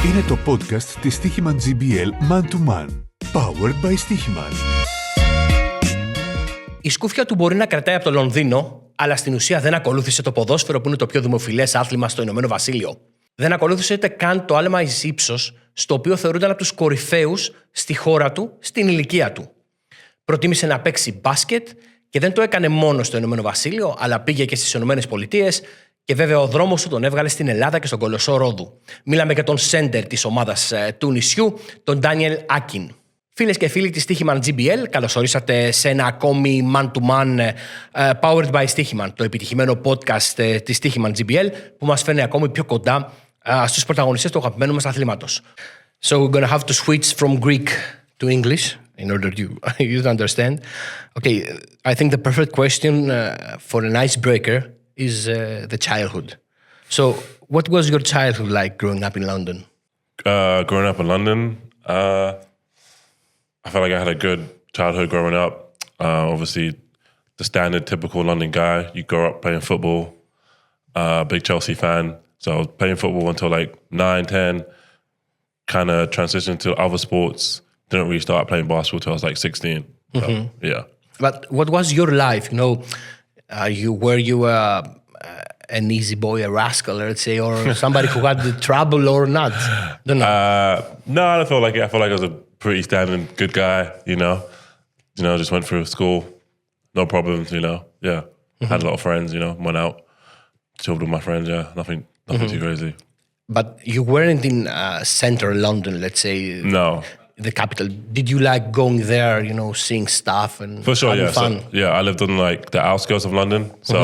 Είναι το podcast της Stoiximan GBL Man to Man. Powered by Stoiximan. Η σκούφια του μπορεί να κρατάει από το Λονδίνο, αλλά στην ουσία δεν ακολούθησε το ποδόσφαιρο που είναι το πιο δημοφιλές άθλημα στο Ηνωμένο Βασίλειο. Δεν ακολούθησε ούτε καν το άλμα εις ύψος, στο οποίο θεωρούνταν από τους κορυφαίους στη χώρα του, στην ηλικία του. Προτίμησε να παίξει μπάσκετ και δεν το έκανε μόνο στο Ηνωμένο Βασίλειο, αλλά πήγε και στις Ηνωμένες Πολιτείες και βέβαια ο δρόμος του τον έβγαλε στην Ελλάδα και στον Κολοσσό Ρόδου. Μίλαμε για τον σέντερ της ομάδας του νησιού, τον Ντάνιελ Ακιν. Φίλες και φίλοι της Stoiximan GBL, καλώς ορίσατε σε ένα ακόμη man-to-man powered by Stoiximan, το επιτυχημένο podcast της Stoiximan GBL που μας φέρνει ακόμη πιο κοντά στους πρωταγωνιστές του αγαπημένου μας αθλήματος. So we're going to have to switch from Greek to English in order you to understand. Okay, I think the perfect question for an icebreaker is the childhood. So what was your childhood like growing up in London? Growing up in London, I felt like I had a good childhood growing up. Obviously, the standard typical London guy. You grow up playing football, big Chelsea fan. So I was playing football until like 9, 10, kind of transitioned to other sports. Didn't really start playing basketball until I was like 16. So, yeah. But what was your life? You know, were you an easy boy, a rascal, let's say, or somebody who had the trouble or not? Don't know. No, I don't feel like it. I feel like I was a pretty standard good guy, you know. Just went through school, no problems, you know. Yeah. Had a lot of friends, you know, went out, chilled with my friends, yeah. Nothing too crazy. But you weren't in central London, let's say. No. The capital. Did you like going there, you know, seeing stuff and For sure, having yeah. fun? So, yeah, I lived on like the outskirts of London, so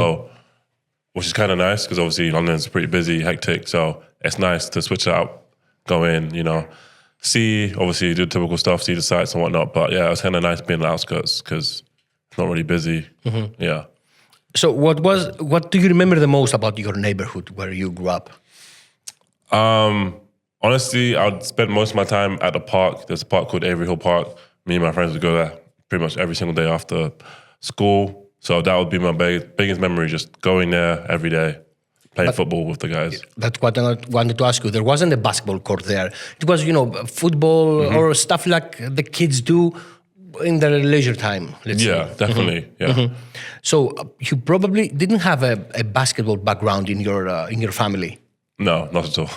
which is kind of nice because obviously London's pretty busy, hectic. So it's nice to switch it out, go in, you know, see, obviously do typical stuff, see the sights and whatnot. But yeah, it was kind of nice being on the outskirts because it's not really busy. Yeah. So what do you remember the most about your neighborhood where you grew up? Honestly, I would spend most of my time at the park. There's a park called Avery Hill Park. Me and my friends would go there pretty much every single day after school. So that would be my biggest memory, just going there every day, playing football with the guys. That's what I wanted to ask you. There wasn't a basketball court there. It was, you know, football or stuff like the kids do in their leisure time, let's say. Yeah, definitely, yeah. So you probably didn't have a basketball background in your family. No, not at all.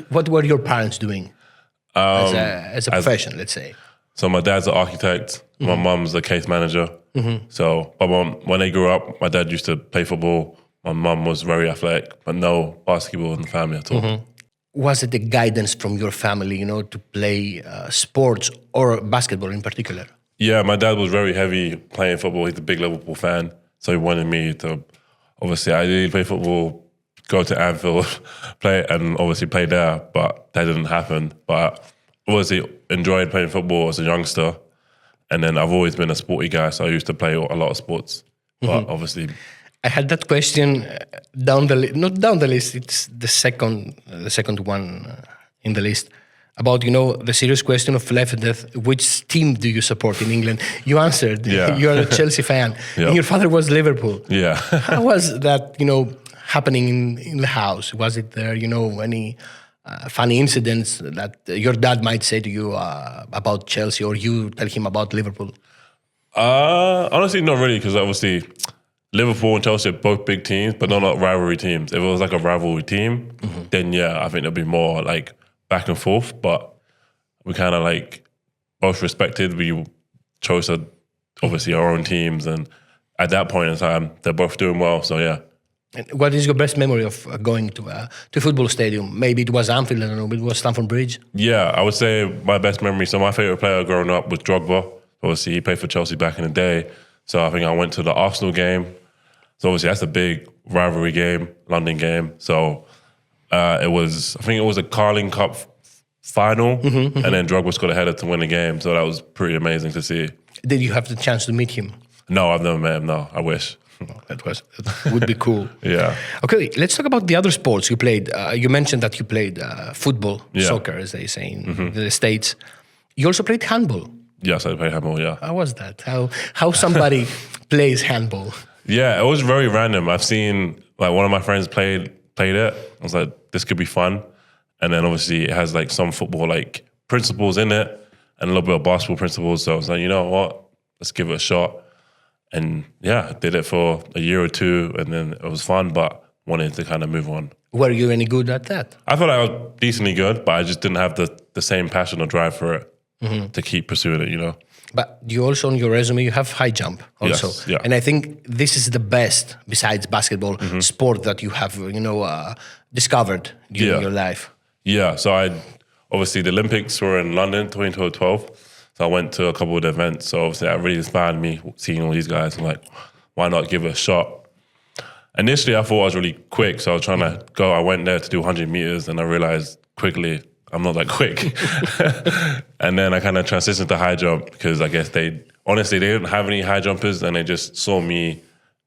What were your parents doing as a profession, let's say? So my dad's an architect. My mum's a case manager. So, but when they grew up, my dad used to play football. My mum was very athletic, but no basketball in the family at all. Was it the guidance from your family, you know, to play sports or basketball in particular? Yeah, my dad was very heavy playing football. He's a big Liverpool fan. So he wanted me to, obviously, ideally play football, go to Anfield, play, and obviously play there. But that didn't happen. But obviously enjoyed playing football as a youngster. And then I've always been a sporty guy, so I used to play a lot of sports. But obviously... I had that question not down the list, it's the second one in the list. About, you know, the serious question of life and death, which team do you support in England? You answered, you're a Chelsea fan. And your father was Liverpool. Yeah. How was that, you know, happening in the house? Was it there, you know, any funny incidents that your dad might say to you about Chelsea, or you tell him about Liverpool? Honestly, not really, because obviously Liverpool and Chelsea are both big teams, but not rivalry teams. If it was like a rivalry team, then yeah, I think there'd be more like back and forth. But we kind of like both respected. We chose obviously our own teams, and at that point in time, they're both doing well. So yeah. And what is your best memory of going to a football stadium? Maybe it was Anfield, I don't know, but it was Stamford Bridge? Yeah, I would say my best memory. So my favourite player growing up was Drogba. Obviously, he played for Chelsea back in the day. So I think I went to the Arsenal game. So obviously, that's a big rivalry game, London game. So I think it was a Carling Cup final, and then Drogba scored a header to win the game. So that was pretty amazing to see. Did you have the chance to meet him? No, I've never met him, no. I wish. That would be cool. Yeah. Okay, let's talk about the other sports you played. You mentioned that you played football, soccer, as they say in the States. You also played handball. Yes, I played handball, yeah. How was that? How somebody plays handball? Yeah, it was very random. I've seen, like, one of my friends played it. I was like, this could be fun. And then obviously it has like some football like principles in it and a little bit of basketball principles. So I was like, you know what? Let's give it a shot. And yeah, did it for a year or two, and then it was fun, but wanted to kind of move on. Were you any good at that? I felt like I was decently good, but I just didn't have the same passion or drive for it to keep pursuing it, you know? But you also, on your resume, you have high jump also. Yes, yeah. And I think this is the best, besides basketball, sport that you have, discovered during your life. Yeah, so obviously the Olympics were in London, 2012. So I went to a couple of the events. So obviously that really inspired me, seeing all these guys. I'm like, why not give it a shot? Initially, I thought I was really quick. So I was trying to go. I went there to do 100 meters, and I realized quickly I'm not that quick. And then I kind of transitioned to high jump because I guess they didn't have any high jumpers, and they just saw me,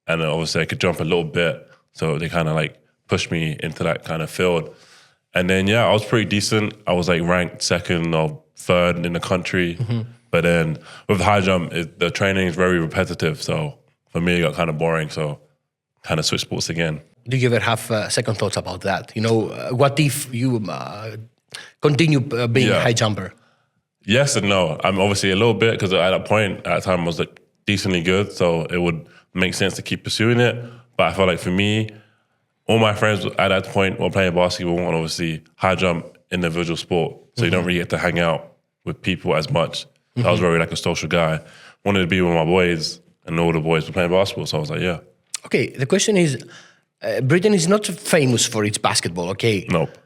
and obviously I could jump a little bit. So they kind of like pushed me into that kind of field. And then, I was pretty decent. I was like ranked second or third in the country. But then with high jump, the training is very repetitive. So for me, it got kind of boring. So kind of switched sports again. Do you ever have second thoughts about that? What if you continue being a high jumper? Yes and no. I'm obviously a little bit, because at that time I was like decently good. So it would make sense to keep pursuing it. But I felt like for me, all my friends at that point were playing basketball, and obviously high jump, individual sport. So you don't really get to hang out with people as much. I was very like a social guy. Wanted to be with my boys, and all the boys were playing basketball. So I was like, yeah. Okay, the question is, Britain is not famous for its basketball, okay? Nope.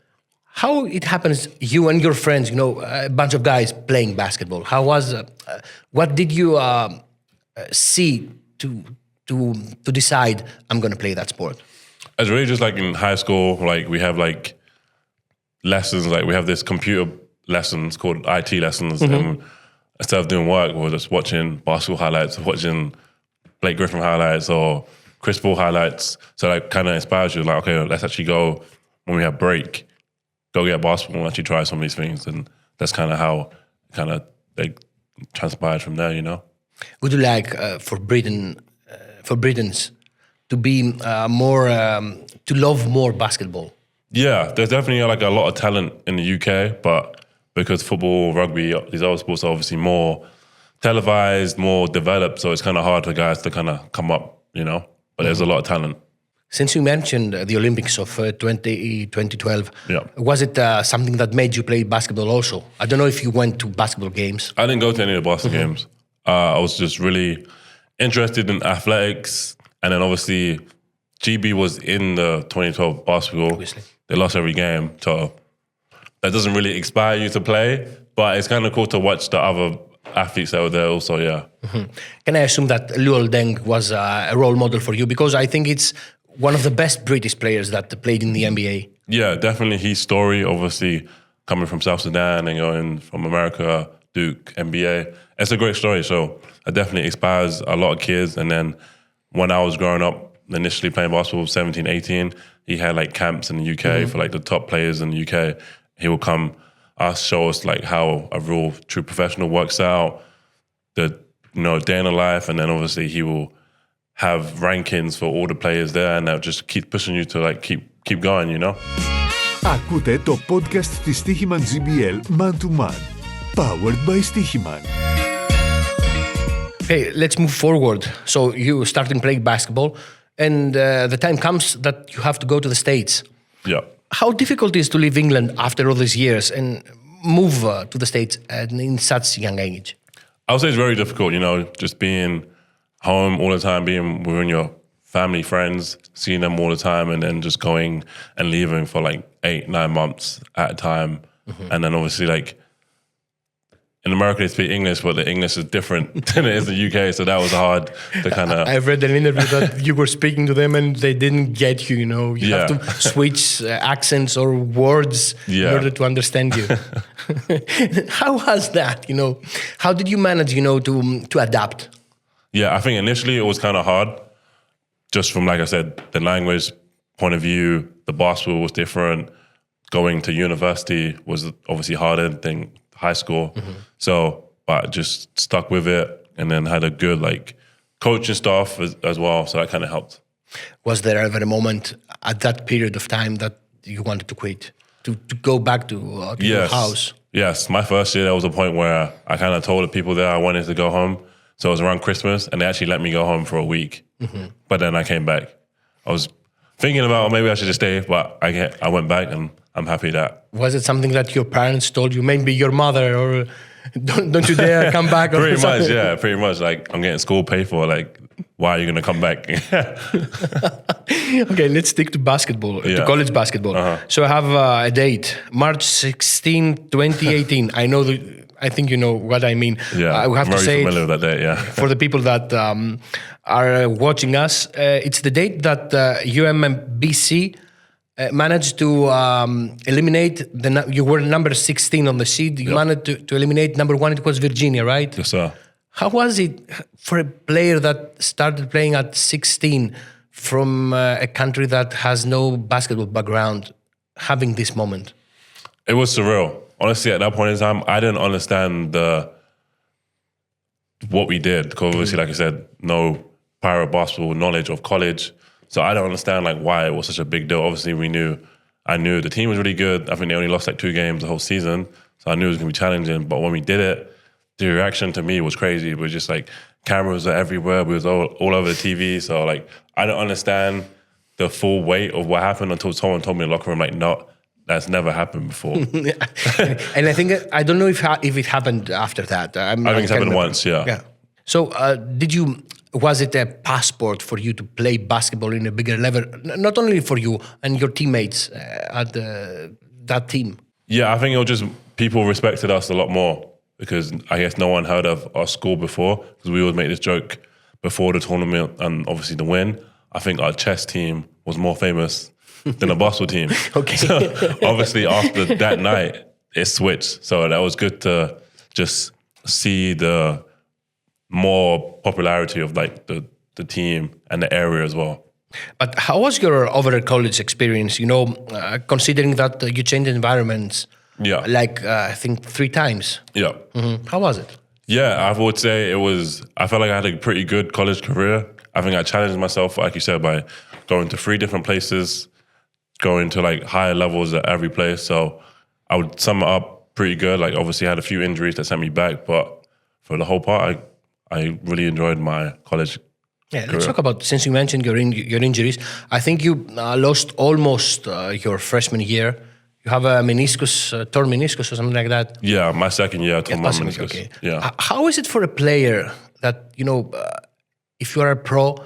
How it happens, you and your friends, a bunch of guys playing basketball. What did you see to decide I'm going to play that sport? It's really just like in high school, like we have like lessons, like we have this computer lessons called IT lessons. And instead of doing work, we're just watching basketball highlights, watching Blake Griffin highlights or Chris Paul highlights. So that kind of inspires you, like, okay, let's actually go when we have break, go get basketball and actually try some of these things. And that's kind of how they transpired from there, Would you like for Britons to be to love more basketball? Yeah, there's definitely like a lot of talent in the UK, but because football, rugby, these other sports are obviously more televised, more developed, so it's kind of hard for guys to kind of come up, But there's a lot of talent. Since you mentioned the Olympics of 2012, was it something that made you play basketball also? I don't know if you went to basketball games. I didn't go to any of the basketball games. I was just really interested in athletics. And then obviously GB was in the 2012 basketball. Obviously. They lost every game. So that doesn't really inspire you to play. But it's kind of cool to watch the other athletes that were there also, yeah. Can I assume that Luol Deng was a role model for you? Because I think it's one of the best British players that played in the NBA. Yeah, definitely his story, obviously, coming from South Sudan and going from America, Duke, NBA. It's a great story. So it definitely inspires a lot of kids. And then when I was growing up, initially playing basketball, 17, 18, he had like camps in the UK for like the top players in the UK. He would come, show us like how a real true professional works out, the day in the life, and then obviously he will have rankings for all the players there, and that just keep pushing you to like keep going, Ακούτε το podcast της Stoiximan GBL Man to Man, powered by Stoiximan. Okay, let's move forward. So you started playing basketball, and the time comes that you have to go to the States. Yeah. How difficult is it to leave England after all these years and move to the States in such a young age? I would say it's very difficult, just being home all the time, being within your family, friends, seeing them all the time, and then just going and leaving for like 8-9 months at a time. And then obviously like in America they speak English, but the English is different than it is in the UK, so that was hard to kind of... I've read an interview that you were speaking to them and they didn't get you, You have to switch accents or words in order to understand you. How was that, How did you manage, to adapt? Yeah, I think initially it was kind of hard, just from, like I said, the language point of view. The basketball was different. Going to university was obviously harder than high school. So, but just stuck with it, and then had a good like coaching staff as well. So that kind of helped. Was there ever a moment at that period of time that you wanted to quit? to go back to your house. Yes, my first year, there was a point where I kind of told the people there I wanted to go home. So it was around Christmas, and they actually let me go home for a week. But then I came back. I was thinking about maybe I should just stay, but I went back, and I'm happy that. Was it something that your parents told you, maybe your mother, or don't you dare come back? Pretty much, yeah, pretty much. Like, I'm getting school paid for, like, why are you going to come back? Okay, let's stick to basketball, to college basketball. So I have a date, March 16, 2018. I think you know what I mean. Yeah, I have I'm to very say familiar with that date, yeah. For the people that are watching us, it's the date that UMBC managed to eliminate, you were number 16 on the seed, you managed to eliminate number 1, it was Virginia, right? Yes, sir. How was it for a player that started playing at 16 from a country that has no basketball background, having this moment? It was surreal. Honestly, at that point in time, I didn't understand what we did. Because obviously, like I said, no prior basketball knowledge of college. So I don't understand like why it was such a big deal. Obviously, I knew the team was really good. I think they only lost like 2 games the whole season. So I knew it was going to be challenging. But when we did it, the reaction to me was crazy. It was just like cameras are everywhere. We was all over the TV. So like I don't understand the full weight of what happened until someone told me in the locker room, like, no, that's never happened before. And I think, I don't know if it happened after that. I think it's happened once, yeah. So was it a passport for you to play basketball in a bigger level? Not only for you and your teammates at that team. Yeah, I think it was just people respected us a lot more because I guess no one heard of our school before because we would make this joke before the tournament and obviously the win. I think our chess team was more famous than the basketball team. Okay. So obviously after that night, it switched. So that was good to just see the more popularity of like the team and the area as well. But how was your overall college experience? You know, considering that you changed environments, like I think 3 times. Yeah. Mm-hmm. How was it? Yeah, I would say I felt like I had a pretty good college career. I think I challenged myself, like you said, by going to 3 different places, going to like higher levels at every place. So I would sum it up pretty good. Like obviously I had a few injuries that sent me back, but for the whole part, I really enjoyed my college career. Let's talk about, since you mentioned your injuries, I think you lost almost your freshman year. You have a torn meniscus or something like that. Yeah, my second year I tore my meniscus. Okay. Yeah. How is it for a player that, you know, if you are a pro,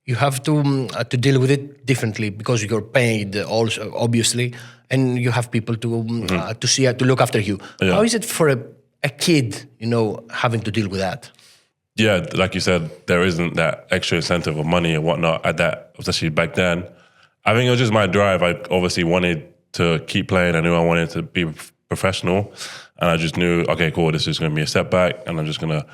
you have to deal with it differently because you're paid also, obviously, and you have people to see, to look after you. Yeah. How is it for a kid, you know, having to deal with that? Yeah, like you said, there isn't that extra incentive of money and whatnot at that, especially back then. I think it was just my drive. I obviously wanted to keep playing. I knew I wanted to be professional. And I just knew, okay, cool, this is going to be a setback and I'm just going to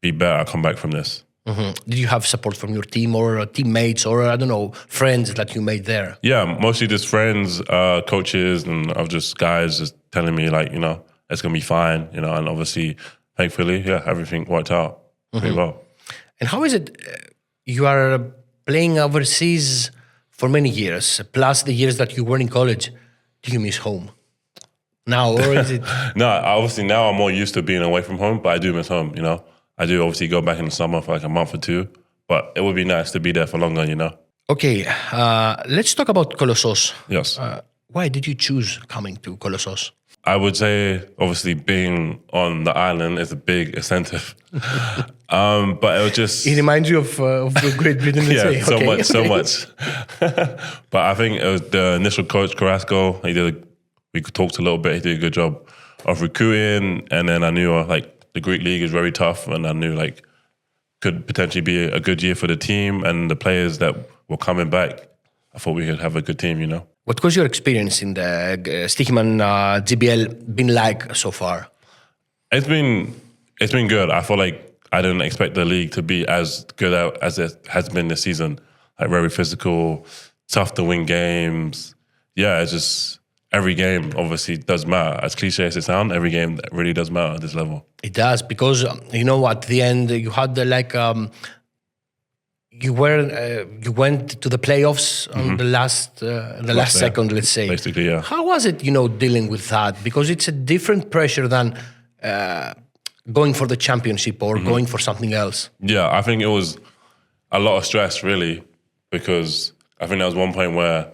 be better. I'll come back from this. Mm-hmm. Did you have support from your team or teammates or, I don't know, friends that you made there? Yeah, mostly just friends, coaches, and of just guys just telling me, like, you know, it's going to be fine, you know, and obviously, thankfully, yeah, everything worked out pretty well. And how is it, you are playing overseas for many years, plus the years that you were in college. Do you miss home now, or is it? No, obviously now I'm more used to being away from home, but I do miss home, you know. I do obviously go back in the summer for like a month or 2, but it would be nice to be there for longer, you know. Okay, let's talk about Kolossou. Yes. Why did you choose coming to Kolossou? I would say, obviously, being on the island is a big incentive. But it was just... It reminds you of Great Britain. Yeah, so much. But I think it was the initial coach, Carrasco. We talked a little bit. He did a good job of recruiting. And then I knew, like, the Greek league is very tough. And I knew, like, could potentially be a good year for the team. And the players that were coming back, I thought we could have a good team, you know. What was your experience in the Stoiximan GBL been like so far? It's been good. I feel like I didn't expect the league to be as good as it has been this season. Like very physical, tough to win games. Yeah, it's just every game obviously does matter. As cliche as it sounds, every game really does matter at this level. It does because, you know, at the end you had you went to the playoffs on the last second, let's say. Basically, yeah. How was it, dealing with that? Because it's a different pressure than going for the championship or going for something else. Yeah, I think it was a lot of stress, really, because I think there was one point where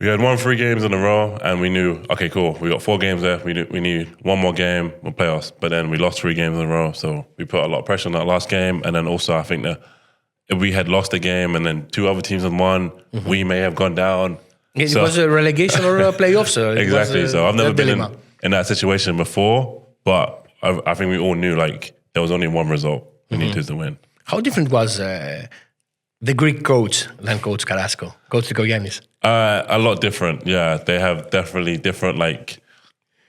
we had won 3 games in a row, and we knew, okay, cool, we got 4 games left. We need one more game, we'll playoffs. But then we lost 3 games in a row, so we put a lot of pressure on that last game. And then also, I think that if we had lost a game and then 2 other teams had won, we may have gone down. It was a relegation or a playoff, so exactly. So I've never been in that situation before, but I think we all knew like there was only one result we needed to win. How different was the Greek coach than Coach Carrasco, Coach Tikogiannis? A lot different, yeah. They have definitely different like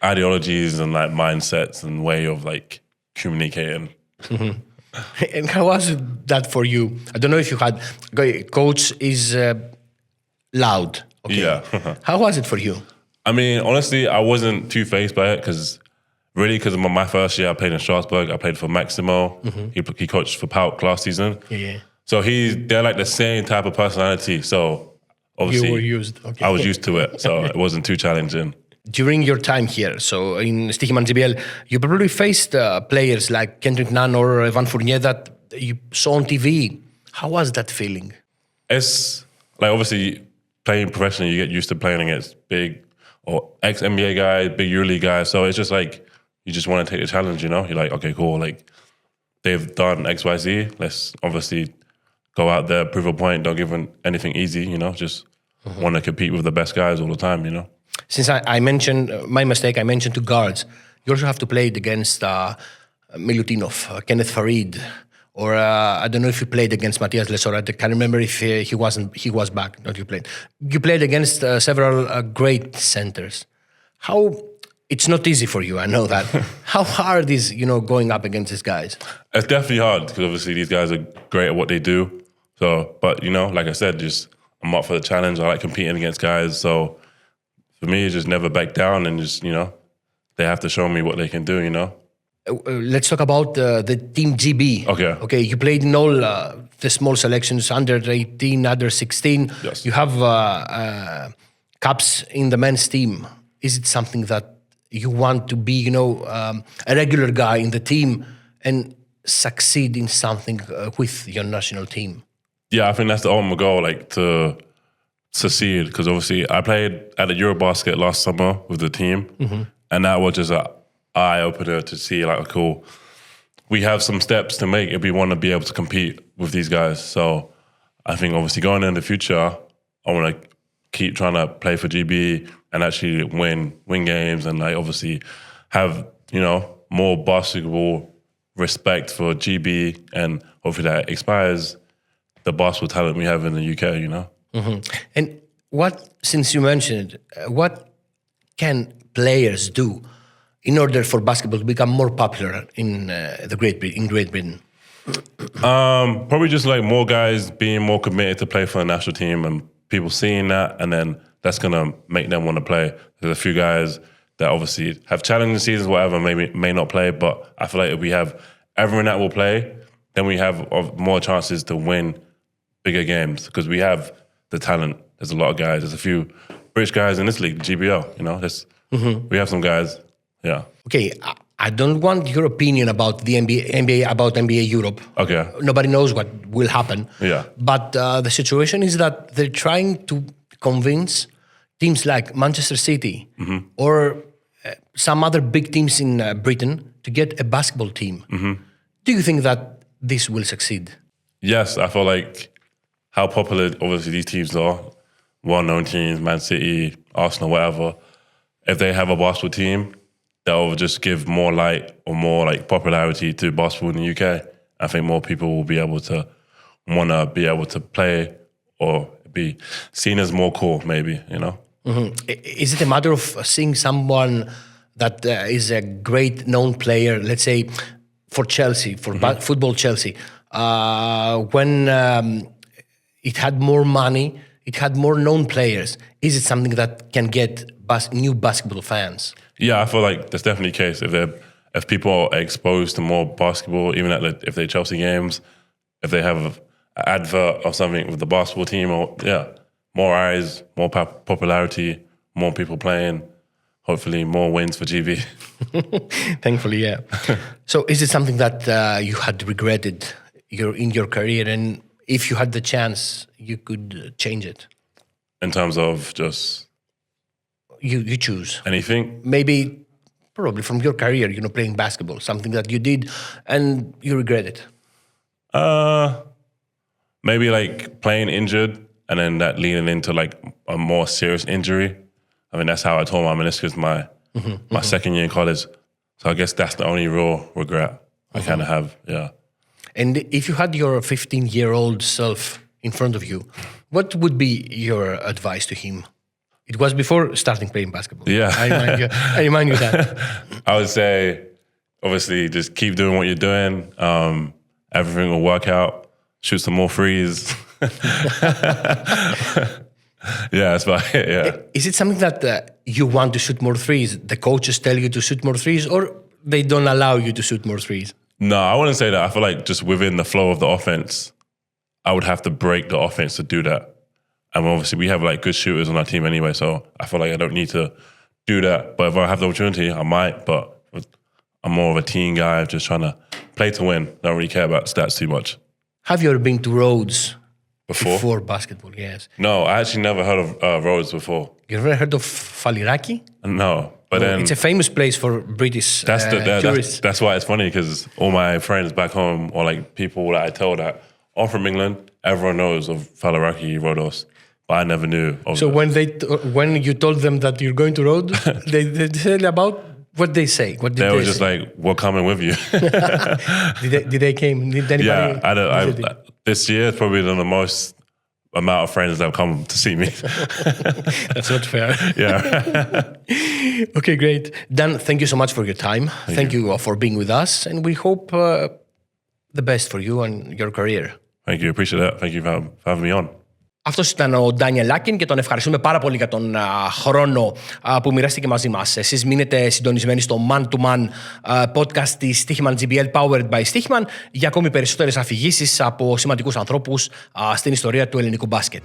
ideologies and like mindsets and way of like communicating. And how was that for you? I don't know if you had coach is loud. Okay. Yeah. How was it for you? I mean, honestly, I wasn't too fazed by it because of my first year, I played in Strasbourg. I played for Maximo. He coached for PAOK last season. Yeah. So they're like the same type of personality. So obviously, you were used. Okay. I was used to it, so it wasn't too challenging. During your time here, so in Stoiximan GBL, you probably faced players like Kendrick Nunn or Evan Fournier that you saw on TV. How was that feeling? It's like obviously playing professionally, you get used to playing against big or ex-NBA guys, big EuroLeague guys. So it's just like you just want to take the challenge, You're like, okay, cool. Like they've done X, Y, Z. Let's obviously go out there, prove a point. Don't give them anything easy, Just want to compete with the best guys all the time, Since I mentioned, my mistake, I mentioned 2 guards. You also have to play against Milutinov, Kenneth Farid, or I don't know if you played against Matthias Lesor. I can't remember if he was back, not you played. You played against several great centers. It's not easy for you, I know that. How hard is, going up against these guys? It's definitely hard because obviously these guys are great at what they do. So, but like I said, I'm up for the challenge. I like competing against guys. So for me, it's just never back down and just, they have to show me what they can do, Let's talk about the Team GB. Okay, you played in all the small selections, under 18, under 16. Yes. You have caps in the men's team. Is it something that you want to be, a regular guy in the team and succeed in something with your national team? Yeah, I think that's the ultimate goal, like to succeed. Because obviously I played at the Eurobasket last summer with the team. And that was just an eye-opener to see, like, cool, we have some steps to make if we want to be able to compete with these guys. So I think obviously going in the future, I want to keep trying to play for GB and actually win games and like obviously have, more basketball respect for GB and hopefully that inspires the basketball talent we have in the UK, And since you mentioned it, what can players do in order for basketball to become more popular in Great Britain? Probably just like more guys being more committed to play for the national team and people seeing that, and then that's going to make them want to play. There's a few guys that obviously have challenging seasons, whatever, may not play, but I feel like if we have everyone that will play, then we have more chances to win bigger games because we have the talent. There's a lot of guys. There's a few British guys in this league, GBL, we have some guys, yeah. Okay, I don't want your opinion about the NBA Europe. Okay. Nobody knows what will happen. Yeah. But the situation is that they're trying to convince teams like Manchester City or some other big teams in Britain to get a basketball team. Do you think that this will succeed? Yes, I feel like how popular obviously these teams are, well-known teams, Man City, Arsenal, whatever, if they have a basketball team, that will just give more light or more like popularity to basketball in the UK. I think more people will be able to want to be able to play or be seen as more cool, maybe, Is it a matter of seeing someone that is a great known player, let's say for Chelsea, for football Chelsea, when it had more money, it had more known players. Is it something that can get new basketball fans? Yeah, I feel like that's definitely the case. If people are exposed to more basketball, even if they're Chelsea games, if they have advert of something with the basketball team, or more eyes, more popularity, more people playing, hopefully more wins for GB. Thankfully, yeah. So is it something that you had regretted in your career, and if you had the chance, you could change it? In terms of just... You choose. Anything? Maybe, probably from your career, playing basketball, something that you did and you regret it. Maybe like playing injured and then that leading into like a more serious injury. I mean, that's how I tore my meniscus my second year in college. So I guess that's the only real regret I kind of have, yeah. And if you had your 15-year-old self in front of you, what would be your advice to him? It was before starting playing basketball. Yeah. I remind you that. I would say, obviously, just keep doing what you're doing. Everything will work out. Shoot some more threes. Yeah, that's about it, yeah. Is it something that you want to shoot more threes? The coaches tell you to shoot more threes, or they don't allow you to shoot more threes? No, I wouldn't say that. I feel like just within the flow of the offense, I would have to break the offense to do that. And obviously we have like good shooters on our team anyway, so I feel like I don't need to do that. But if I have the opportunity, I might. But I'm more of a team guy, just trying to play to win. Don't really care about stats too much. Have you ever been to Rhodes before basketball? Yes. No, I actually never heard of Rhodes before. You ever heard of Faliraki? No, but then it's a famous place for British tourists. That's why it's funny, because all my friends back home, or like people that I tell that are from England, everyone knows of Faliraki, Rhodos. But I never knew. So when you told them that you're going to Rhodes, they said about what they say. What did they were just like, "We're coming with you." did they came? Did anybody? Yeah, this year is probably the most amount of friends that have come to see me. That's not fair. Yeah. Okay, great. Dan, thank you so much for your time. Thank you for being with us, and we hope the best for you and your career. Thank you. Appreciate that. Thank you for having me on. Αυτός ήταν ο Ντάνιελ Άκιν και τον ευχαριστούμε πάρα πολύ για τον χρόνο που μοιράστηκε μαζί μας. Εσείς μείνετε συντονισμένοι στο Man to Man podcast της Stoiximan GBL Powered by Stoiximan για ακόμη περισσότερες αφηγήσεις από σημαντικούς ανθρώπους στην ιστορία του ελληνικού μπάσκετ.